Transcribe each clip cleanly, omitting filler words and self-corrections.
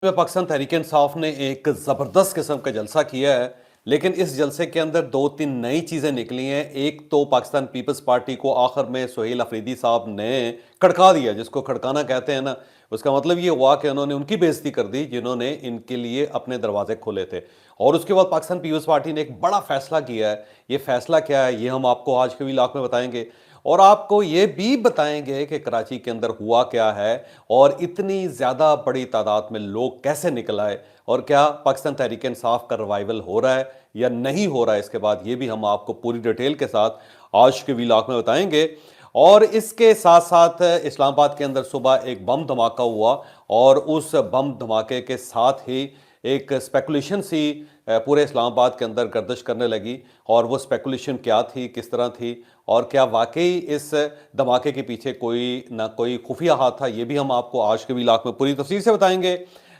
में पाकिस्तान तहरीक इंसाफ ने एक ज़बरदस्त किस्म का जलसा किया है, लेकिन इस जलसे के अंदर दो तीन नई चीज़ें निकली हैं। एक तो पाकिस्तान पीपल्स पार्टी को आखिर में सुहेल अफरीदी साहब ने खड़का दिया, जिसको खड़काना कहते हैं ना, उसका मतलब ये हुआ कि उन्होंने उनकी बेइज्जती कर दी जिन्होंने इनके लिए अपने दरवाजे खोले थे। और उसके बाद पाकिस्तान पीपल्स पार्टी ने एक बड़ा फैसला किया है। ये फैसला क्या है, ये हम आपको आज के व्लॉग में बताएंगे और आपको ये भी बताएंगे कि कराची के अंदर हुआ क्या है और इतनी ज़्यादा बड़ी तादाद में लोग कैसे निकल आए और क्या पाकिस्तान तहरीक इंसाफ का रिवाइवल हो रहा है या नहीं हो रहा है। इसके बाद ये भी हम आपको पूरी डिटेल के साथ आज के व्लॉग में बताएंगे। और इसके साथ साथ इस्लामाबाद के अंदर सुबह एक बम धमाका हुआ और उस बम धमाके के साथ ही एक स्पेकुलेशन सी पूरे इस्लामाबाद के अंदर गर्दिश करने लगी। और वो स्पेकुलेशन क्या थी, किस तरह थी और क्या वाकई इस धमाके के पीछे कोई ना कोई खुफिया हाथ था, ये भी हम आपको आज के व्लॉग में पूरी तफसील से बताएंगे।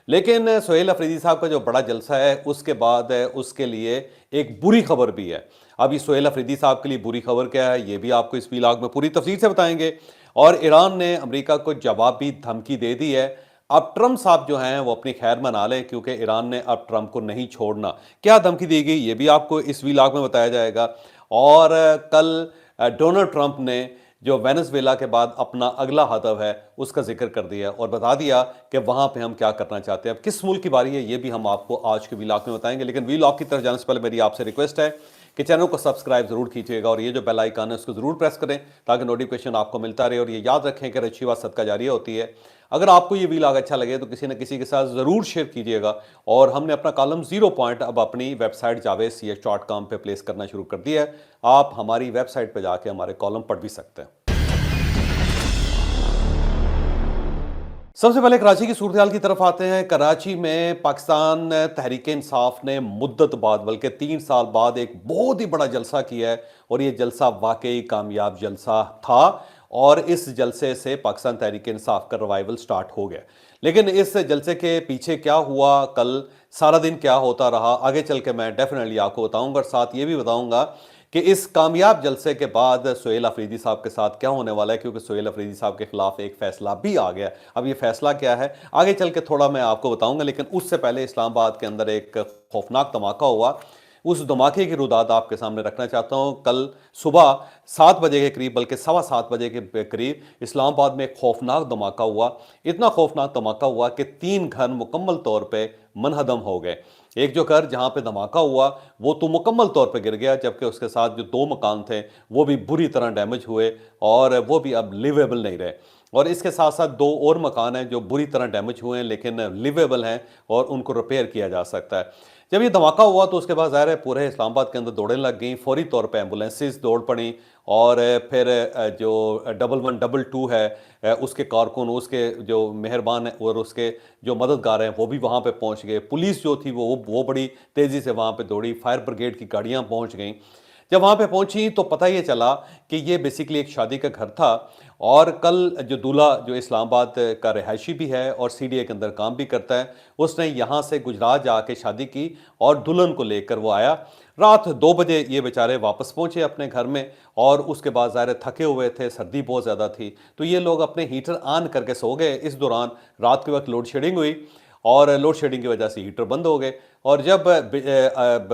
लेकिन सुहेल अफरीदी साहब का जो बड़ा जलसा है उसके बाद उसके लिए एक बुरी खबर भी है। अभी सुहेल अफरीदी साहब के लिए बुरी खबर क्या है, ये भी आपको इस व्लॉग में पूरी तफसील से बताएंगे। और ईरान ने अमेरिका को जवाबी धमकी दे दी है। अब ट्रंप साहब जो हैं वो अपनी खैर मना लें, क्योंकि ईरान ने अब ट्रंप को नहीं छोड़ना। क्या धमकी दी गई, ये भी आपको इस व्लॉग में बताया जाएगा। और कल डोनाल्ड ट्रंप ने जो वेनेजुएला के बाद अपना अगला हदफ है उसका जिक्र कर दिया और बता दिया कि वहां पे हम क्या करना चाहते हैं। अब किस मुल्क की बारी है, ये भी हम आपको आज के व्लॉग में बताएंगे। लेकिन व्लॉग की तरफ जाने से पहले मेरी आपसे रिक्वेस्ट है कि चैनल को सब्सक्राइब जरूर कीजिएगा और ये जो बेल आइकन है उसको जरूर प्रेस करें ताकि नोटिफिकेशन आपको मिलता रहे। और ये याद रखें कि अच्छी बात सदका जारिया होती है। अगर आपको ये व्लॉग अच्छा लगे तो किसी न किसी के साथ ज़रूर शेयर कीजिएगा। और हमने अपना कॉलम 0 पॉइंट अब अपनी वेबसाइट javed.com पे प्लेस करना शुरू कर दिया है। आप हमारी वेबसाइट पे जाके हमारे कॉलम पढ़ भी सकते हैं। सबसे पहले कराची की सूरत हाल की तरफ आते हैं। कराची में पाकिस्तान तहरीक इंसाफ ने मुद्दत बाद, बल्कि 3 साल बाद, एक बहुत ही बड़ा जलसा किया है और ये जलसा वाकई कामयाब जलसा था। और इस जलसे से पाकिस्तान तहरीक इंसाफ का रिवाइवल स्टार्ट हो गया। लेकिन इस जलसे के पीछे क्या हुआ, कल सारा दिन क्या होता रहा, आगे चल के मैं डेफिनेटली आपको बताऊंगा। और साथ ये भी बताऊंगा कि इस कामयाब जलसे के बाद सुहेल अफरीदी साहब के साथ क्या होने वाला है, क्योंकि सुहेल अफरीदी साहब के खिलाफ एक फैसला भी आ गया। अब ये फैसला क्या है आगे चल के थोड़ा मैं आपको बताऊंगा। लेकिन उससे पहले इस्लामाबाद के अंदर एक खौफनाक धमाका हुआ। उस धमाके की रुदात आपके सामने रखना चाहता हूं। कल सुबह 7 बजे के करीब, बल्कि 7:15 बजे के करीब इस्लामाबाद में एक खौफनाक धमाका हुआ। इतना खौफनाक धमाका हुआ कि 3 घर मुकम्मल तौर पर मनहदम हो गए। एक जो घर जहां पे धमाका हुआ वो तो मुकम्मल तौर पे गिर गया, जबकि उसके साथ जो 2 मकान थे वो भी बुरी तरह डैमेज हुए और वो भी अब लिवेबल नहीं रहे। और इसके साथ साथ 2 और मकान हैं जो बुरी तरह डैमेज हुए हैं लेकिन लिवेबल हैं और उनको रिपेयर किया जा सकता है। जब ये धमाका हुआ तो उसके बाद ज़ाहिर है पूरे इस्लामाबाद के अंदर दौड़ें लग गई। फौरी तौर पे एम्बुलेंसेस दौड़ पड़ी और फिर जो 1122 है उसके कारकुन, उसके जो मेहरबान है और उसके जो मददगार हैं वो भी वहाँ पे पहुँच गए। पुलिस जो थी वो बड़ी तेज़ी से वहाँ पे दौड़ी। फायर ब्रिगेड की गाड़ियाँ पहुँच गईं। जब वहाँ पे पहुँची तो पता ये चला कि ये बेसिकली एक शादी का घर था। और कल जो दूल्हा, जो इस्लामाबाद का रिहायशी भी है और सीडीए के अंदर काम भी करता है, उसने यहाँ से गुजरात जाके शादी की और दुल्हन को लेकर वो आया। रात 2 बजे ये बेचारे वापस पहुँचे अपने घर में। और उसके बाद ज़ाहिर थके हुए थे, सर्दी बहुत ज़्यादा थी, तो ये लोग अपने हीटर ऑन करके सो गए। इस दौरान रात के वक्त लोड शेडिंग हुई और लोड शेडिंग की वजह से हीटर बंद हो गए। और जब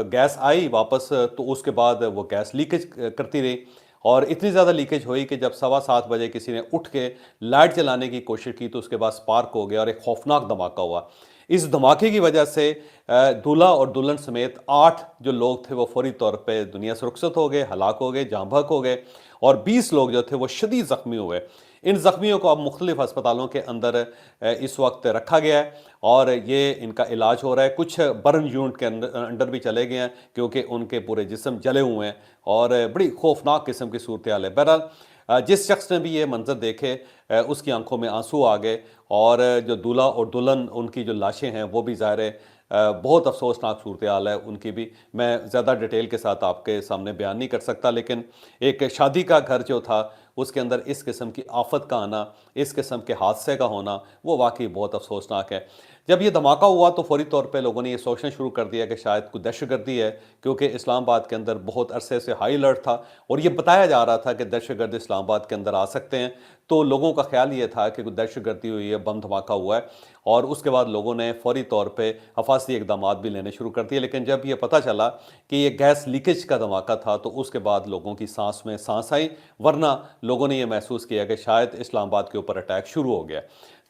गैस आई वापस तो उसके बाद वो गैस लीकेज करती रही और इतनी ज़्यादा लीकेज हुई कि जब 7:15 बजे किसी ने उठ के लाइट जलाने की कोशिश की तो उसके बाद स्पार्क हो गया और एक खौफनाक धमाका हुआ। इस धमाके की वजह से दूल्हा और दुल्हन समेत 8 जो लोग थे वो फौरी तौर पे दुनिया से रुखसत हो गए, हलाक हो गए, जाँ बहक हो गए। और 20 लोग जो थे वो शदीद ज़ख्मी हुए। इन ज़ख्मियों को अब मुख्तलिफ अस्पतालों के अंदर इस वक्त रखा गया है और ये इनका इलाज हो रहा है। कुछ बर्न यूनिट के अंदर भी चले गए हैं क्योंकि उनके पूरे जिस्म जले हुए हैं और बड़ी खौफनाक किस्म की सूरत हाल है। बहरहाल जिस शख्स ने भी ये मंजर देखे उसकी आंखों में आंसू आ गए। और जो दूल्हा और दुल्हन, उनकी जो लाशें हैं वो भी ज़ाहिर है बहुत अफसोसनाक सूरत हाल है उनकी भी। मैं ज़्यादा डिटेल के साथ आपके सामने बयान नहीं कर सकता, लेकिन एक शादी का घर जो था उसके अंदर इस किस्म की आफत का आना, इस किस्म के हादसे का होना, वो वाकई बहुत अफसोसनाक है। जब ये धमाका हुआ तो फौरी तौर पे लोगों ने ये सोचना शुरू कर दिया कि शायद कोई दहशतगर्दी है, क्योंकि इस्लामाबाद के अंदर बहुत अरसे से हाई अलर्ट था और ये बताया जा रहा था कि दहशतगर्द इस्लामाबाद के अंदर आ सकते हैं। तो लोगों का ख्याल ये था कि कोई दहशतगर्दी हुई है, बम धमाका हुआ है, और उसके बाद लोगों ने फौरी तौर पे हफाजती इकदाम भी लेने शुरू कर दिए। लेकिन जब ये पता चला कि ये गैस लीकेज का धमाका था तो उसके बाद लोगों की सांस में सांस आई, वरना लोगों ने ये महसूस किया कि शायद इस्लामाबाद के ऊपर अटैक शुरू हो गया।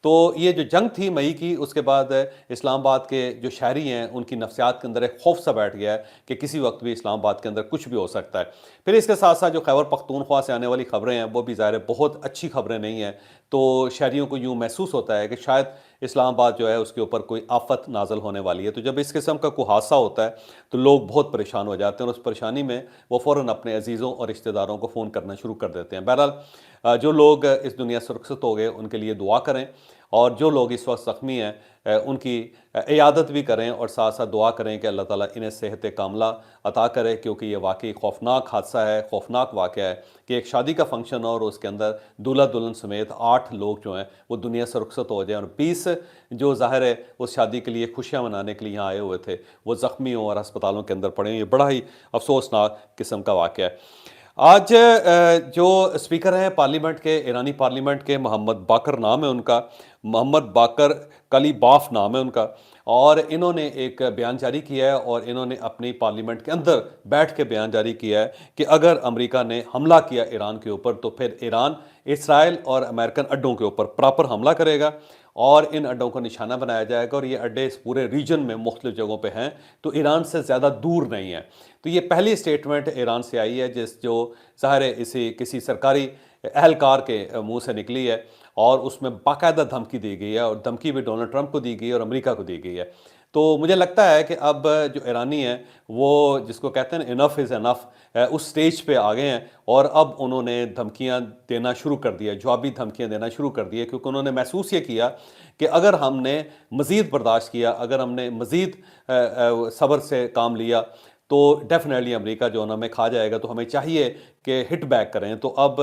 तो ये जो जंग थी मई की, उसके बाद इस्लामाबाद के जो शहरी हैं उनकी नफ्सियात के अंदर एक खौफ सा बैठ गया है कि किसी वक्त भी इस्लामाबाद के अंदर कुछ भी हो सकता है। फिर इसके साथ साथ जो खैबर पख्तूनख्वा से आने वाली खबरें हैं वो भी ज़ाहिर है बहुत अच्छी खबरें नहीं हैं। तो शहरियों को यूँ महसूस होता है कि शायद इस्लामाबाद जो है उसके ऊपर कोई आफत नाजल होने वाली है। तो जब इस किस्म का कोई हादसा होता है तो लोग बहुत परेशान हो जाते हैं, और उस परेशानी में वो फ़ौरन अपने अजीज़ों और रिश्तेदारों को फ़ोन करना शुरू कर देते हैं। बहरहाल जो लोग इस दुनिया से रुखसत हो गए उनके लिए दुआ करें, और जो लोग इस वक्त ज़ख्मी हैं उनकी इयादत भी करें, और साथ साथ दुआ करें कि अल्लाह ताला इन्हें सेहत कामला अता करे, क्योंकि ये वाकई खौफनाक हादसा है, खौफनाक वाक़या है कि एक शादी का फंक्शन और उसके अंदर दूल्हा दुल्हन समेत 8 लोग जो हैं वो दुनिया से रुखसत हो जाएं, और 20 जो ज़ाहिर है उस शादी के लिए खुशियाँ मनाने के लिए यहाँ आए हुए थे वो ज़ख्मी हों और अस्पतालों के अंदर पड़े हैं। ये बड़ा ही अफसोसनाक किस्म का वाक़या है। आज जो स्पीकर हैं पार्लियामेंट के, ईरानी पार्लियामेंट के, मोहम्मद बाकर नाम है उनका, मोहम्मद बाकर कलीबाफ नाम है उनका, और इन्होंने एक बयान जारी किया है, और इन्होंने अपनी पार्लियामेंट के अंदर बैठ के बयान जारी किया है कि अगर अमेरिका ने हमला किया ईरान के ऊपर तो फिर ईरान इसराइल और अमेरिकन अड्डों के ऊपर प्रॉपर हमला करेगा, और इन अड्डों को निशाना बनाया जाएगा, और ये अड्डे इस पूरे रीजन में मुख्तलिफ जगहों पे हैं, तो ईरान से ज़्यादा दूर नहीं है। तो ये पहली स्टेटमेंट ईरान से आई है जो ज़ाहिर है इसी किसी सरकारी एहलकार के मुंह से निकली है, और उसमें बाकायदा धमकी दी गई है, और धमकी भी डोनाल्ड ट्रंप को दी गई है और अमेरिका को दी गई है। तो मुझे लगता है कि अब जो ईरानी हैं वो जिसको कहते हैं इनफ इज़ इनफ, उस स्टेज पे आ गए हैं, और अब उन्होंने धमकियां देना शुरू कर दिया, जवाबी धमकियां देना शुरू कर दी है, क्योंकि उन्होंने महसूस ये किया कि अगर हमने मज़ीद बर्दाश्त किया, अगर हमने मज़ीद सब्र से काम लिया तो डेफिनेटली अमेरिका जो है ना हमें खा जाएगा। तो हमें चाहिए कि हिट बैक करें। तो अब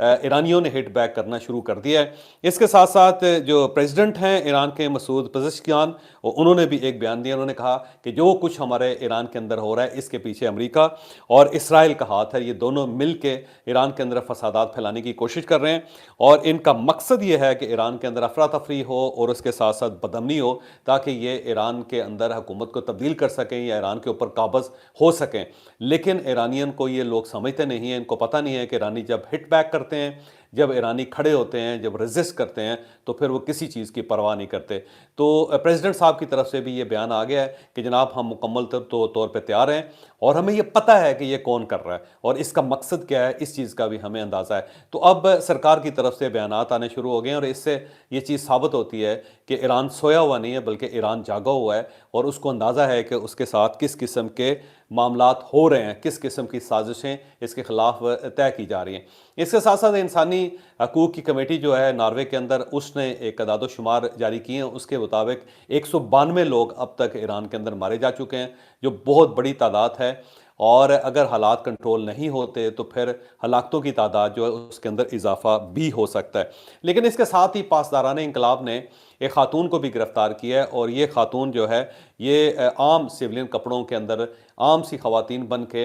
ईरानियों ने हिट बैक करना शुरू कर दिया है। इसके साथ साथ जो प्रेसिडेंट हैं ईरान के, मसूद पज़ेश्कियान, उन्होंने भी एक बयान दिया। उन्होंने कहा कि जो कुछ हमारे ईरान के अंदर हो रहा है इसके पीछे अमेरिका और इसराइल का हाथ है। ये दोनों मिल के ईरान के अंदर फसादात फैलाने की कोशिश कर रहे हैं, और इनका मकसद ये है कि ईरान के अंदर अफरा तफरी हो और उसके साथ साथ बदअमनी हो, ताकि ये ईरान के अंदर हुकूमत को तब्दील कर सकें या ईरान के ऊपर काबज़ हो सकें। लेकिन ईरानियन को ये लोग समझते नहीं हैं, इनको पता नहीं है कि ईरानी जब हिट बैक करते हैं, जब ईरानी खड़े होते हैं, जब रेजिस्ट करते हैं, तो फिर वो किसी चीज़ की परवाह नहीं करते। तो प्रेसिडेंट साहब की तरफ से भी ये बयान आ गया है कि जनाब हम मुकम्मल तौर पे तैयार हैं, और हमें ये पता है कि ये कौन कर रहा है और इसका मकसद क्या है, इस चीज़ का भी हमें अंदाज़ा है। तो अब सरकार की तरफ से बयानात आने शुरू हो गए हैं, और इससे ये चीज़ साबित होती है कि ईरान सोया हुआ नहीं है, बल्कि ईरान जागा हुआ है, और उसको अंदाज़ा है कि उसके साथ किस किस्म के मामलात हो रहे हैं, किस किस्म की साजिशें इसके खिलाफ तय की जा रही हैं। इसके साथ साथ इंसानी हकूक़ की कमेटी जो है नॉर्वे के अंदर, उसने एक अदाद-ओ-शुमार जारी किए हैं। उसके मुताबिक 192 लोग अब तक ईरान के अंदर मारे जा चुके हैं, जो बहुत बड़ी तादाद है, और अगर हालात कंट्रोल नहीं होते तो फिर हलाकतों की तादाद जो है उसके अंदर इजाफा भी हो सकता है। लेकिन इसके साथ ही पासदारान इंकलाब ने एक खातून को भी गिरफ्तार किया है, और ये खातून जो है ये आम सिविलियन कपड़ों के अंदर आम सी खवातीन बन के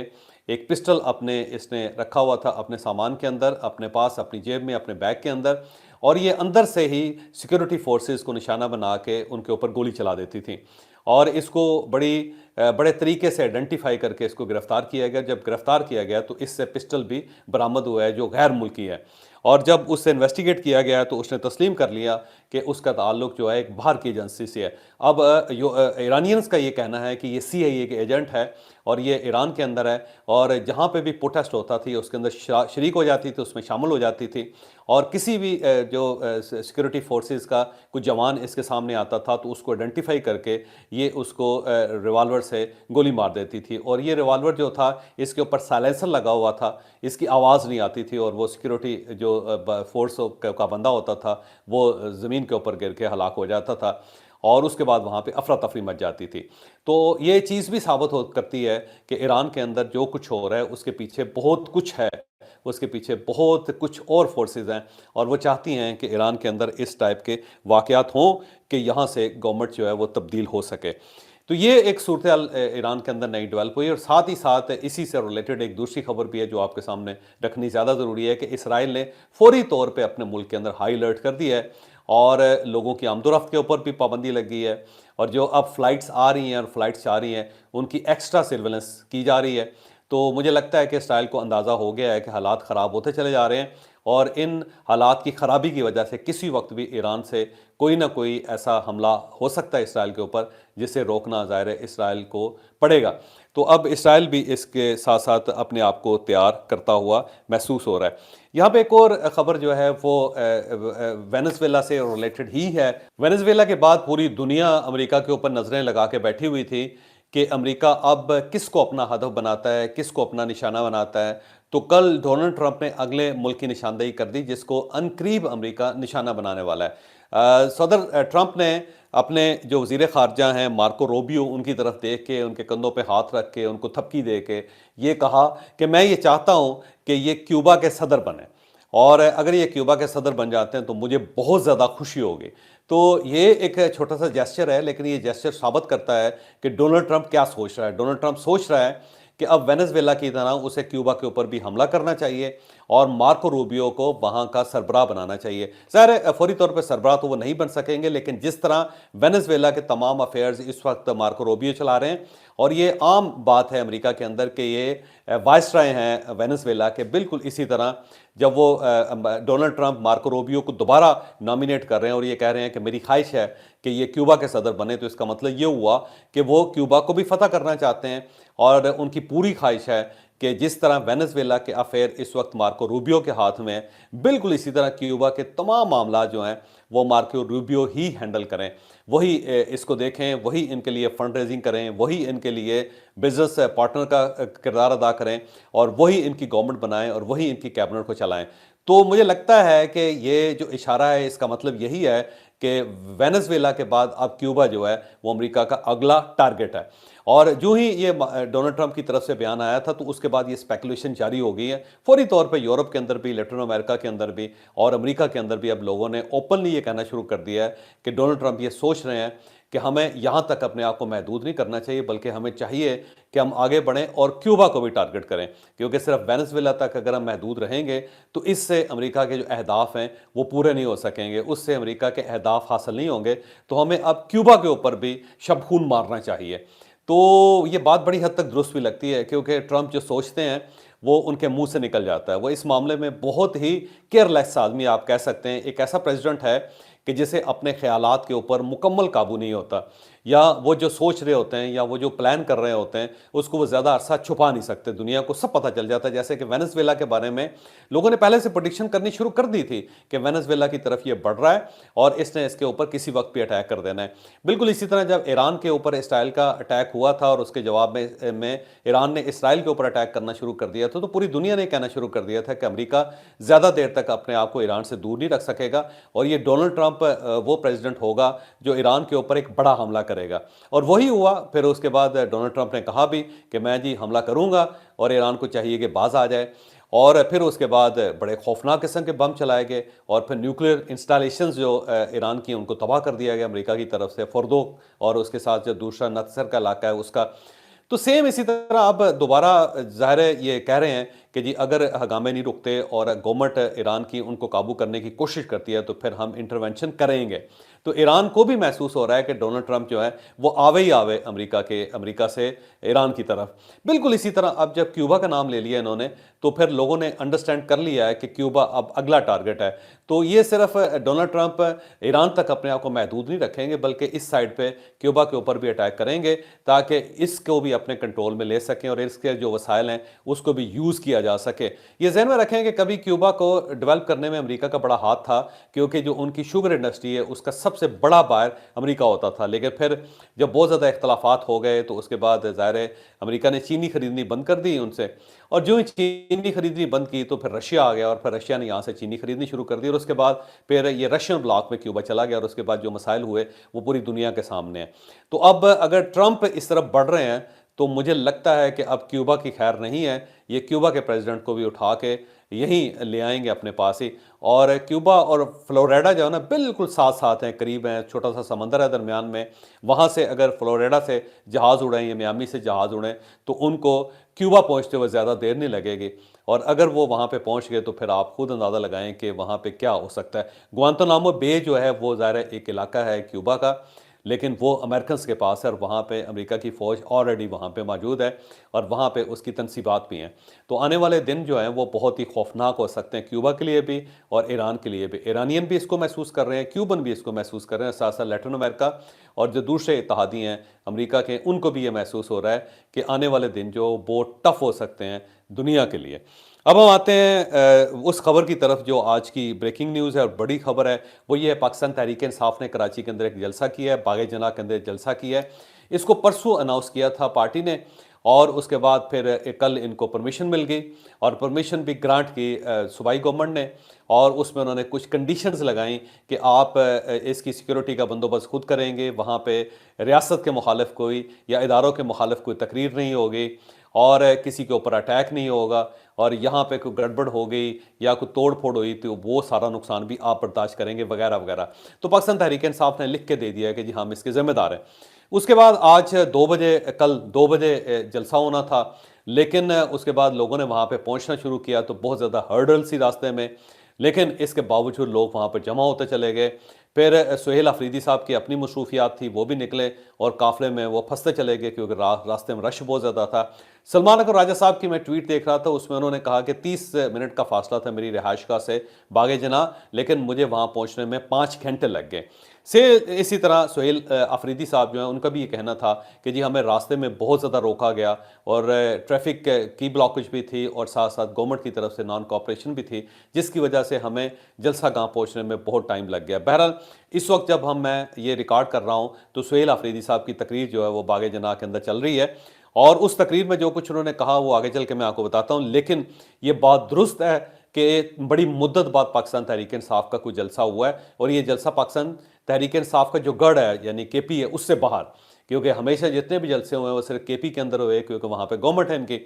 एक पिस्टल इसने रखा हुआ था अपने सामान के अंदर, अपने पास, अपनी जेब में, अपने बैग के अंदर, और ये अंदर से ही सिक्योरिटी फोर्सेस को निशाना बना के उनके ऊपर गोली चला देती थी, और इसको बड़े तरीके से आइडेंटिफाई करके इसको गिरफ्तार किया गया। जब गिरफ्तार किया गया तो इससे पिस्टल भी बरामद हुआ है जो गैर मुल्की है, और जब उससे इन्वेस्टिगेट किया गया तो उसने तस्लीम कर लिया कि उसका ताल्लुक जो है एक बाहर की एजेंसी से है। अब ईरानियंस का ये कहना है कि ये CIA के एजेंट है, और ये ईरान के अंदर है, और जहाँ पे भी प्रोटेस्ट होता थी उसके अंदर शरीक हो जाती थी, उसमें शामिल हो जाती थी, और किसी भी जो सिक्योरिटी फोर्सेस का कुछ जवान इसके सामने आता था तो उसको आइडेंटिफाई करके ये उसको रिवाल्वर से गोली मार देती थी। और ये रिवाल्वर जो था इसके ऊपर साइलेंसर लगा हुआ था, इसकी आवाज़ नहीं आती थी, और वो सिक्योरिटी जो फोर्स का बंदा होता था वो ज़मीन के ऊपर गिर के हलाक हो जाता था, और उसके बाद वहाँ पे अफरा तफरी मच जाती थी। तो ये चीज़ भी साबित हो करती है कि ईरान के अंदर जो कुछ हो रहा है उसके पीछे बहुत कुछ है, उसके पीछे बहुत कुछ और फोर्सेस हैं और वो चाहती हैं कि ईरान के अंदर इस टाइप के वाक़यात हों कि यहाँ से गवर्नमेंट जो है वो तब्दील हो सके। तो ये एक सूरत हाल ईरान के अंदर नई डेवलप हुई और साथ ही साथ इसी से रिलेटेड एक दूसरी खबर भी है जो आपके सामने रखनी ज़्यादा ज़रूरी है कि इसराइल ने फौरी तौर पे अपने मुल्क के अंदर हाई अलर्ट कर दिया है और लोगों की आमदोरफ्त के ऊपर भी पाबंदी लग गई है और जो अब फ्लाइट्स आ रही हैं और फ्लाइट्स जा रही हैं उनकी एक्स्ट्रा सर्वेलेंस की जा रही है। तो मुझे लगता है कि इसराइल को अंदाज़ा हो गया है कि हालात ख़राब होते चले जा रहे हैं और इन हालात की ख़राबी की वजह से किसी वक्त भी ईरान से कोई ना कोई ऐसा हमला हो सकता है इसराइल के ऊपर जिसे रोकना ज़ाहिर है इसराइल को पड़ेगा। तो अब इसराइल भी इसके साथ साथ अपने आप को तैयार करता हुआ महसूस हो रहा है। यहाँ पे एक और ख़बर जो है वो वेनेज़ुएला से रिलेटेड ही है। वेनेज़ुएला के बाद पूरी दुनिया अमेरिका के ऊपर नज़रें लगा के बैठी हुई थी कि अमेरिका अब किसको अपना हदफ बनाता है, किसको अपना निशाना बनाता है। तो कल डोनाल्ड ट्रंप ने अगले मुल्क की निशानदेही कर दी जिसको अनकरीब अमेरिका निशाना बनाने वाला है। सदर ट्रंप ने अपने जो वज़ीर ख़ारजा हैं मार्को रूबियो उनकी तरफ देख के उनके कंधों पे हाथ रख के उनको थपकी दे के ये कहा कि मैं ये चाहता हूँ कि ये क्यूबा के सदर बने और अगर ये क्यूबा के सदर बन जाते हैं तो मुझे बहुत ज़्यादा खुशी होगी। तो ये एक छोटा सा जेस्चर है लेकिन ये जेस्चर साबित करता है कि डोनाल्ड ट्रंप क्या सोच रहा है। डोनाल्ड ट्रंप सोच रहा है कि अब वेनेज़ुएला की तरह उसे क्यूबा के ऊपर भी हमला करना चाहिए और मार्को रूबियो को वहाँ का सरबराह बनाना चाहिए। ज़ाहिर है फौरी तौर पे सरबराह तो वो नहीं बन सकेंगे लेकिन जिस तरह वेनेज़ुएला के तमाम अफेयर्स इस वक्त मार्को रूबियो चला रहे हैं और ये आम बात है अमेरिका के अंदर कि ये वाइसराय हैं वेनेज़ुएला के, बिल्कुल इसी तरह जब वो डोनाल्ड ट्रंप मार्को रूबियो को दोबारा नॉमिनेट कर रहे हैं और ये कह रहे हैं कि मेरी ख्वाहिश है कि ये क्यूबा के सदर बने, तो इसका मतलब ये हुआ कि वो क्यूबा को भी फतह करना चाहते हैं और उनकी पूरी ख्वाहिश है कि जिस तरह वेनेज़ुएला के अफेयर इस वक्त मार्को रूबियो के हाथ में है, बिल्कुल इसी तरह क्यूबा के तमाम मामला जो हैं वो मार्को रूबियो ही हैंडल करें, वही इसको देखें, वही इनके लिए फंड रेजिंग करें, वही इनके लिए बिजनेस पार्टनर का किरदार अदा करें और वही इनकी गवर्नमेंट बनाएं और वही इनकी कैबिनेट को चलाएं। तो मुझे लगता है कि ये जो इशारा है इसका मतलब यही है कि वेनेज़ुएला के बाद अब क्यूबा जो है वो अमेरिका का अगला टारगेट है। और जो ही ये डोनाल्ड ट्रंप की तरफ से बयान आया था तो उसके बाद ये स्पेकुलेशन जारी हो गई है फौरी तौर पे यूरोप के अंदर भी, लैटिन अमेरिका के अंदर भी और अमेरिका के अंदर भी अब लोगों ने ओपनली ये कहना शुरू कर दिया है कि डोनाल्ड ट्रंप ये सोच रहे हैं कि हमें यहाँ तक अपने आप को महदूद नहीं करना चाहिए बल्कि हमें चाहिए कि हम आगे बढ़ें और क्यूबा को भी टारगेट करें, क्योंकि सिर्फ वेनेज़ुएला तक अगर हम महदूद रहेंगे तो इससे अमेरिका के जो अहदाफ हैं वो पूरे नहीं हो सकेंगे, उससे अमेरिका के अहदाफ हासिल नहीं होंगे। तो हमें अब क्यूबा के ऊपर भी शबखून मारना चाहिए। तो ये बात बड़ी हद तक दुरुस्त भी लगती है क्योंकि ट्रंप जो सोचते हैं वो उनके मुंह से निकल जाता है। वो इस मामले में बहुत ही केयरलेस आदमी आप कह सकते हैं। एक ऐसा प्रेसिडेंट है कि जिसे अपने ख्यालात के ऊपर मुकम्मल काबू नहीं होता, या वो जो सोच रहे होते हैं या वो जो प्लान कर रहे होते हैं उसको वो ज़्यादा अरसा छुपा नहीं सकते, दुनिया को सब पता चल जाता है। जैसे कि वेनेज़ुएला के बारे में लोगों ने पहले से प्रेडिक्शन करनी शुरू कर दी थी कि वेनेज़ुएला की तरफ ये बढ़ रहा है और इसने इसके ऊपर किसी वक्त भी अटैक कर देना है। बिल्कुल इसी तरह जब ईरान के ऊपर इसराइल का अटैक हुआ था और उसके जवाब में ईरान ने इसराइल के ऊपर अटैक करना शुरू कर दिया था, तो पूरी दुनिया ने कहना शुरू कर दिया था कि अमेरिका ज़्यादा देर तक अपने आप को ईरान से दूर नहीं रख सकेगा और ये डोनाल्ड ट्रंप वो प्रेसिडेंट होगा जो ईरान के ऊपर एक बड़ा हमला करेगा। और वही हुआ। फिर उसके बाद डोनाल्ड ट्रंप ने कहा भी कि मैं जी हमला करूंगा और ईरान को चाहिए कि बाज आ जाए। और फिर उसके बाद बड़े खौफनाक किस्म के बम चलाए गए और फिर न्यूक्लियर इंस्टॉलेशंस जो ईरान की उनको तबाह कर दिया गया अमेरिका की तरफ से, फर्दो और उसके साथ जो दूसरा नत्सर का इलाका है उसका। तो सेम इसी तरह अब दोबारा ज़ाहिर है ये कह रहे हैं कि जी अगर हंगामे नहीं रुकते और गवर्नमेंट ईरान की उनको काबू करने की कोशिश करती है तो फिर हम इंटरवेंशन करेंगे। तो ईरान को भी महसूस हो रहा है कि डोनाल्ड ट्रंप जो है वो आवे ही आवे अमेरिका से ईरान की तरफ। बिल्कुल इसी तरह अब जब क्यूबा का नाम ले लिया इन्होंने तो फिर लोगों ने अंडरस्टैंड कर लिया है कि क्यूबा अब अगला टारगेट है। तो ये सिर्फ डोनाल्ड ट्रंप ईरान तक अपने आप को महदूद नहीं रखेंगे बल्कि इस साइड पे क्यूबा के ऊपर भी अटैक करेंगे ताकि इसको भी अपने कंट्रोल में ले सकें और इसके जो वसाइल हैं उसको भी यूज़ किया जा सके। ये ज़हन में रखें कि कभी क्यूबा को डेवलप करने में अमेरिका का बड़ा हाथ था क्योंकि जो उनकी शुगर इंडस्ट्री है उसका सबसे बड़ा बायर अमेरिका होता था। लेकिन फिर जब बहुत ज़्यादा इख्तलाफात हो गए तो उसके बाद ज़ाहिर है अमेरिका ने चीनी खरीदनी बंद कर दी उनसे, और जो ही चीनी खरीदनी बंद की तो फिर रशिया आ गया और फिर रशिया ने यहाँ से चीनी खरीदनी शुरू कर दी और उसके बाद फिर ये रशियन ब्लॉक में क्यूबा चला गया और उसके बाद जो मसाइल हुए वो पूरी दुनिया के सामने हैं। तो अब अगर ट्रंप इस तरफ बढ़ रहे हैं तो मुझे लगता है कि अब क्यूबा की खैर नहीं है, ये क्यूबा के प्रेसिडेंट को भी उठा के यहीं ले आएंगे अपने पास ही। और क्यूबा और फ्लोरिडा जो है ना बिल्कुल साथ साथ हैं, करीब हैं, छोटा सा समंदर है दरमियान में। वहाँ से अगर फ्लोरिडा से जहाज़ उड़ें या मियामी से जहाज़ उड़ें तो उनको क्यूबा पहुँचते हुए ज़्यादा देर नहीं लगेगी। और अगर वो वहाँ पे पहुँच गए तो फिर आप खुद अंदाज़ा लगाएं कि वहाँ पे क्या हो सकता है। गुआंतानामो बे जो है वो ज़ाहिर है एक इलाका है क्यूबा का, लेकिन वो अमेरिकन के पास है और वहाँ पे अमेरिका की फ़ौज ऑलरेडी वहाँ पे मौजूद है और वहाँ पे उसकी तनसीबात भी हैं। तो आने वाले दिन जो हैं वो बहुत ही खौफनाक हो सकते हैं क्यूबा के लिए भी और ईरान के लिए भी। ईरानियन भी इसको महसूस कर रहे हैं, क्यूबन भी इसको महसूस कर रहे हैं, साथ साथ लैटिन अमेरिका और जो दूसरे इत्तेहादी हैं अमेरिका के, उनको भी ये महसूस हो रहा है कि आने वाले दिन जो बहुत टफ हो सकते हैं दुनिया के लिए। अब हम आते हैं उस खबर की तरफ जो आज की ब्रेकिंग न्यूज़ है और बड़ी खबर है। वो ये है, पाकिस्तान तहरीक इंसाफ ने कराची के अंदर एक जलसा किया है, बागे जना के अंदर एक जलसा किया है। इसको परसों अनाउंस किया था पार्टी ने और उसके बाद फिर कल इनको परमिशन मिल गई और परमिशन भी ग्रांट की सूबाई गवर्नमेंट ने। और उसमें उन्होंने कुछ कंडीशंस लगाई कि आप इसकी सिक्योरिटी का बंदोबस्त खुद करेंगे, वहाँ पे रियासत के मुखालिफ कोई या इदारों के मुखालिफ कोई तकरीर नहीं होगी और किसी के ऊपर अटैक नहीं होगा, और यहाँ पे कोई गड़बड़ हो गई या कोई तोड़ फोड़ हुई तो वो सारा नुकसान भी आप बर्दाश्त करेंगे वगैरह वगैरह। तो पाकिस्तान तहरीक इंसाफ ने लिख के दे दिया है कि जी हम इसके जिम्मेदार हैं। उसके बाद आज 2 बजे, कल 2 बजे जलसा होना था, लेकिन उसके बाद लोगों ने वहाँ पे पहुँचना शुरू किया तो बहुत ज़्यादा हर्डल सी रास्ते में, लेकिन इसके बावजूद लोग वहाँ पर जमा होते चले गए। फिर सुहेल अफरीदी साहब की अपनी मसरूफियात थी, वो भी निकले और काफ़िले में वो फंसते चले गए क्योंकि रास्ते में रश बहुत ज़्यादा था। सलमान अकबर राजा साहब की मैं ट्वीट देख रहा था, उसमें उन्होंने कहा कि 30 मिनट का फासला था मेरी रिहाइश का से बागे जना, लेकिन मुझे वहाँ पहुँचने में 5 घंटे लग गए। इसी तरह सुहेल अफरीदी साहब जो हैं उनका भी ये कहना था कि जी हमें रास्ते में बहुत ज़्यादा रोका गया और ट्रैफिक की ब्लॉकेज भी थी और साथ साथ गवर्नमेंट की तरफ से नॉन कोऑपरेशन भी थी, जिसकी वजह से हमें जलसा गांव पहुंचने में बहुत टाइम लग गया। बहरहाल इस वक्त जब मैं ये रिकॉर्ड कर रहा हूँ तो सुहेल अफरीदी साहब की तकरीर जो है वो बागे जना के अंदर चल रही है और उस तकरीर में जो कुछ उन्होंने कहा वो आगे चल के मैं आपको बताता हूँ। लेकिन ये बात दुरुस्त है कि बड़ी मुद्दत बाद पाकिस्तान तहरीक इंसाफ का कोई जलसा हुआ है और ये जलसा पाकिस्तान तहरीक इंसाफ का जो गढ़ है यानी केपी है उससे बाहर, क्योंकि हमेशा जितने भी जलसे हुए हैं वो सिर्फ केपी के अंदर हुए क्योंकि वहाँ पे गवर्नमेंट है इनकी,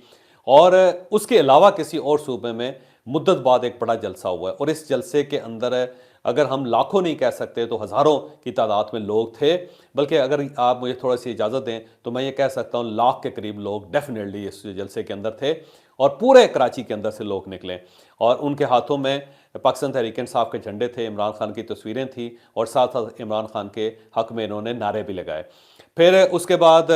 और उसके अलावा किसी और सूबे में मुद्दत बाद एक बड़ा जलसा हुआ है। और इस जलसे के अंदर अगर हम लाखों नहीं कह सकते तो हज़ारों की तादाद में लोग थे, बल्कि अगर आप मुझे थोड़ी सी इजाज़त दें तो मैं ये कह सकता हूँ लाख के करीब लोग डेफिनेटली इस जलसे के अंदर थे और पूरे कराची के अंदर से लोग निकले और उनके हाथों में पाकिस्तान तहरीक इंसाफ के झंडे थे, इमरान खान की तस्वीरें थी और साथ साथ इमरान खान के हक में इन्होंने नारे भी लगाए। फिर उसके बाद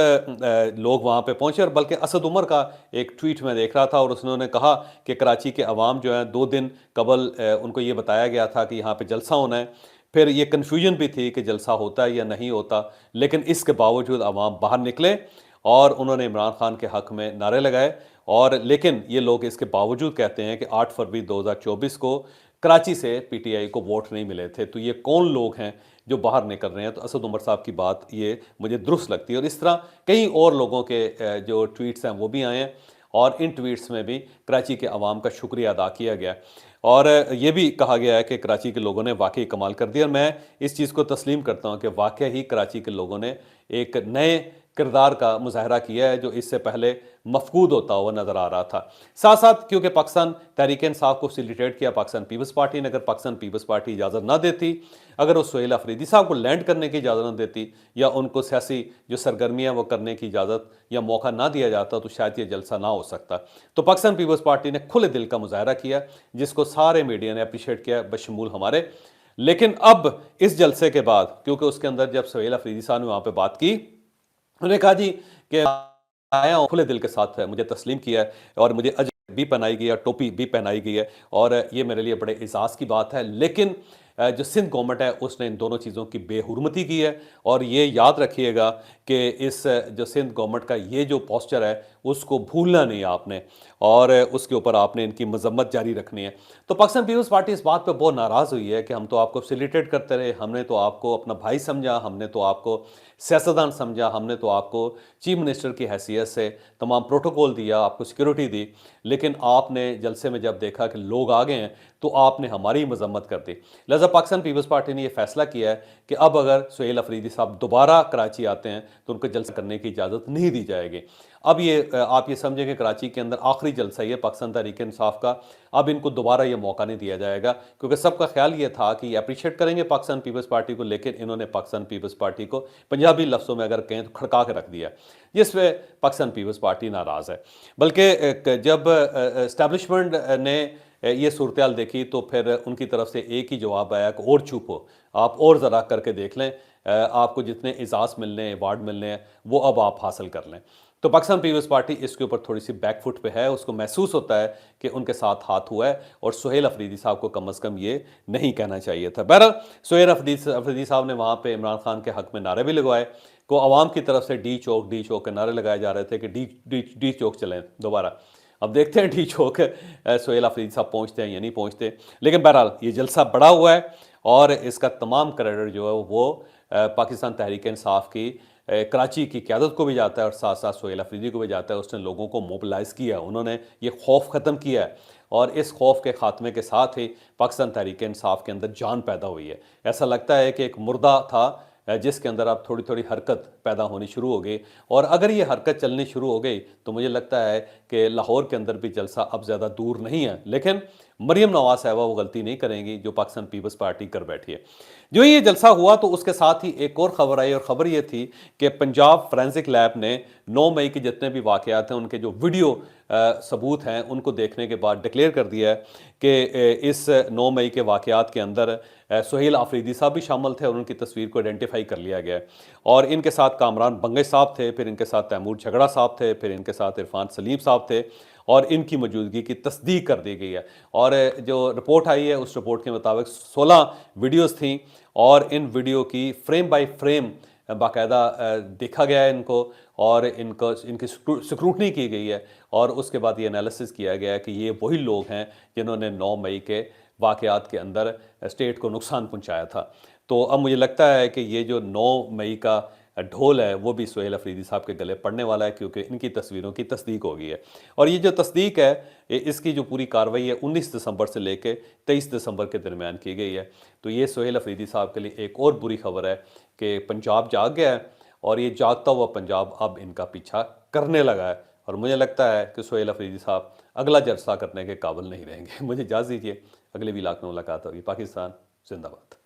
लोग वहाँ पे पहुँचे और बल्कि असद उमर का एक ट्वीट में देख रहा था और उसने कहा कि कराची के अवाम जो है 2 दिन कबल उनको ये बताया गया था कि यहाँ पे जलसा होना है। फिर ये कन्फ्यूजन भी थी कि जलसा होता है या नहीं होता, लेकिन इसके बावजूद अवाम बाहर निकले और उन्होंने इमरान खान के हक में नारे लगाए। और लेकिन ये लोग इसके बावजूद कहते हैं कि 8 फरवरी 2024 को कराची से पीटीआई को वोट नहीं मिले थे। तो ये कौन लोग हैं जो बाहर निकल रहे हैं? तो असद उमर साहब की बात ये मुझे दुरुस्त लगती है और इस तरह कई और लोगों के जो ट्वीट्स हैं वो भी आए हैं और इन ट्वीट्स में भी कराची के अवाम का शुक्रिया अदा किया गया और ये भी कहा गया है कि कराची के लोगों ने वाकई कमाल कर दिया। और मैं इस चीज़ को तस्लीम करता हूँ कि वाकई ही कराची के लोगों ने एक नए किरदार का मुजाहरा किया है जो इससे पहले मफकूद होता हुआ नजर आ रहा था। साथ साथ क्योंकि पाकिस्तान तहरीक इंसाफ को फैसिलिटेट किया पाकिस्तान पीपल्स पार्टी ने, अगर पाकिस्तान पीपल्स पार्टी इजाज़त ना देती, अगर वो सुहेल अफरीदी साहब को लैंड करने की इजाज़त ना देती या उनको सियासी जो सरगर्मियाँ वो करने की इजाज़त या मौका ना दिया जाता तो शायद ये जलसा ना हो सकता। तो पाकिस्तान पीपल्स पार्टी ने खुले दिल का मुजाहरा किया जिसको सारे मीडिया ने अप्रिशिएट किया बशमूल हमारे। लेकिन अब इस जलसे के बाद क्योंकि उसके अंदर जब सुहेल अफरीदी साहब ने वहाँ पर बात की, उन्होंने कहा जी कि आया हूँ खुले दिल के साथ, मुझे तस्लीम किया है और मुझे अजर भी पहनाई गई है, टोपी भी पहनाई गई है और ये मेरे लिए बड़े एजाज़ की बात है। लेकिन जो सिंध गवर्नमेंट है उसने इन दोनों चीज़ों की बेहुरमती की है और ये याद रखिएगा कि इस जो सिंध गवर्नमेंट का ये जो पोस्चर है उसको भूलना नहीं आपने और उसके ऊपर आपने इनकी मजम्मत जारी रखनी है। तो पाकिस्तान पीपल्स पार्टी इस बात पे बहुत नाराज़ हुई है कि हम तो आपको फैसिलिटेट करते रहे, हमने तो आपको अपना भाई समझा, हमने तो आपको सियासतदान समझा, हमने तो आपको चीफ मिनिस्टर की हैसियत से तमाम प्रोटोकॉल दिया, आपको सिक्योरिटी दी, लेकिन आपने जलसे में जब देखा कि लोग आ गए हैं तो आपने हमारी मजम्मत कर दी। लिहाजा पाकिस्तान पीपल्स पार्टी ने यह फैसला किया है कि अब अगर सुहेल अफरीदी साहब दोबारा कराची आते हैं तो उनको जलसा करने की इजाज़त नहीं दी जाएगी। अब ये आप ये समझें कि कराची के अंदर आखिरी जलसा ये पाकिस्तान तहरीक इंसाफ का, अब इनको दोबारा ये मौका नहीं दिया जाएगा, क्योंकि सबका ख्याल ये था कि ये अप्रिशिएट करेंगे पाकिस्तान पीपल्स पार्टी को, लेकिन इन्होंने पाकिस्तान पीपल्स पार्टी को पंजाबी लफ्ज़ों में अगर कहें तो खड़का के रख दिया, जिसमें पाकिस्तान पीपल्स पार्टी नाराज़ है। बल्कि जब इस्टेब्लिशमेंट ने ये सूरत हाल देखी तो फिर उनकी तरफ से एक ही जवाब आया कि और चुप हो, आप और ज़रा करके देख लें, आपको जितने एजाज़ मिलने हैं, अवार्ड मिलने हैं, वो अब आप हासिल कर लें। तो पाकिस्तान पीपल्स पार्टी इसके ऊपर थोड़ी सी बैकफुट पे है, उसको महसूस होता है कि उनके साथ हाथ हुआ है, और सुहेल अफरीदी साहब को कम अज़ कम ये नहीं कहना चाहिए था। बहरहाल सुहेल अफरीदी साहब ने वहाँ पे इमरान खान के हक़ में नारे भी लगवाए, को अवाम की तरफ से डी चौक के नारे लगाए जा रहे थे कि डी चौक चलें दोबारा। अब देखते हैं डी चौक सुहेल अफरीदी साहब पहुँचते हैं या नहीं पहुँचते, लेकिन बहरहाल ये जलसा बड़ा हुआ है और इसका तमाम क्रेडिट जो है वो पाकिस्तान तहरीक इंसाफ की कराची की क़यादत को भी जाता है और साथ साथ सुहेल अफरीदी को भी जाता है। उसने लोगों को मोबिलाइज़ किया है, उन्होंने ये खौफ ख़त्म किया है, और इस खौफ के ख़ात्मे के साथ ही पाकिस्तान तहरीक इंसाफ के अंदर जान पैदा हुई है। ऐसा लगता है कि एक मुर्दा था जिसके अंदर अब थोड़ी थोड़ी हरकत पैदा होनी शुरू हो गई, और अगर ये हरकत चलनी शुरू हो गई तो मुझे लगता है कि लाहौर के अंदर भी जलसा अब ज़्यादा दूर नहीं है। लेकिन मरियम नवाज साहबा वो गलती नहीं करेंगी जो पाकिस्तान पीपल्स पार्टी कर बैठी है। जो ये जलसा हुआ तो उसके साथ ही एक और ख़बर आई, और ख़बर ये थी कि पंजाब फोरेंसिक लैब ने 9 मई के जितने भी वाक़यात हैं उनके जो वीडियो सबूत हैं उनको देखने के बाद डिक्लेयर कर दिया है कि इस 9 मई के वाक़यात के अंदर सुहेल आफरीदी साहब भी शामिल थे और उनकी तस्वीर को आइडेंटिफाई कर लिया गया है, और इनके साथ कामरान बंगश साहब थे, फिर इनके साथ तैमूर झगड़ा साहब थे, फिर इनके साथ इरफान सलीम साहब थे, और इनकी मौजूदगी की तस्दीक कर दी गई है। और जो रिपोर्ट आई है उस रिपोर्ट के मुताबिक 16 वीडियोज़ थी, और इन वीडियो की फ्रेम बाय फ्रेम बाकायदा देखा गया है इनको, और इनकी स्क्रूटनी की गई है, और उसके बाद ये एनालिसिस किया गया है कि ये वही लोग हैं जिन्होंने 9 मई के वाक़यात के अंदर स्टेट को नुकसान पहुंचाया था। तो अब मुझे लगता है कि ये जो 9 मई का ढोल है वो भी सुहेल अफरीदी साहब के गले पड़ने वाला है, क्योंकि इनकी तस्वीरों की तस्दीक हो गई है। और ये जो तस्दीक है इसकी जो पूरी कार्रवाई है 19 दिसंबर से लेकर 23 दिसंबर के दरमियान की गई है। तो ये सुहेल अफरीदी साहब के लिए एक और बुरी खबर है कि पंजाब जाग गया है, और ये जागता हुआ पंजाब अब इनका पीछा करने लगा है, और मुझे लगता है कि सुहेल अफरीदी साहब अगला जलसा करने के काबिल नहीं रहेंगे। मुझे इजाज़त दीजिए, अगले व्लॉग में मुलाकात होगी। पाकिस्तान जिंदाबाद।